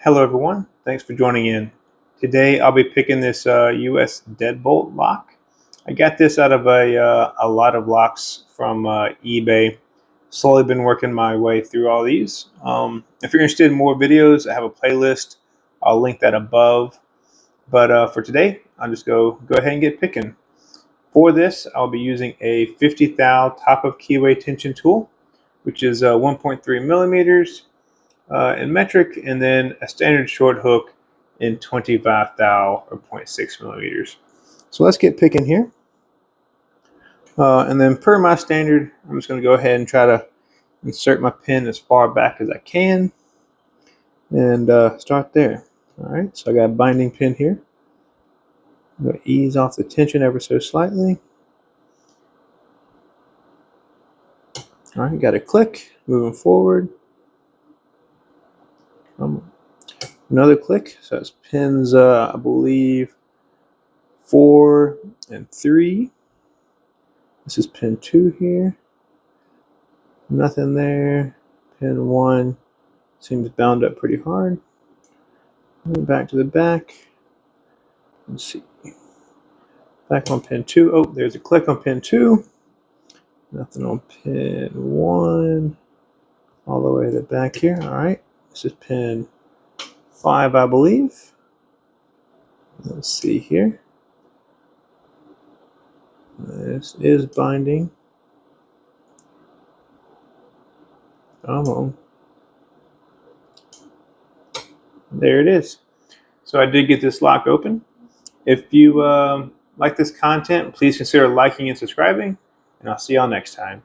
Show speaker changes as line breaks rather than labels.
Hello everyone, thanks for joining in. Today I'll be picking this US Deadbolt lock. I got this out of a lot of locks from eBay. Slowly been working my way through all these. If you're interested in more videos, I have a playlist. I'll link that above. But for today, I'll just go ahead and get picking. For this, I'll be using a 50 thou top of keyway tension tool, which is 1.3 millimeters. In metric, and then a standard short hook in 25 thou or 0.6 millimeters. So let's get picking here. And then per my standard, I'm just going to go ahead and try to insert my pin as far back as I can and start there. All right, so I got a binding pin here. I'm going to ease off the tension ever so slightly. All right, got a click, moving forward. Another click, so it's pins, I believe, 4 and 3. This is pin 2 here. Nothing there. Pin 1 seems bound up pretty hard. Back to the back. Let's see. Back on pin 2. Oh, there's a click on pin 2. Nothing on pin 1. All the way to the back here. All right. This is pin 5, I believe. Let's see here. This is binding. Come on. There it is. So I did get this lock open. If you like this content, please consider liking and subscribing, and I'll see y'all next time.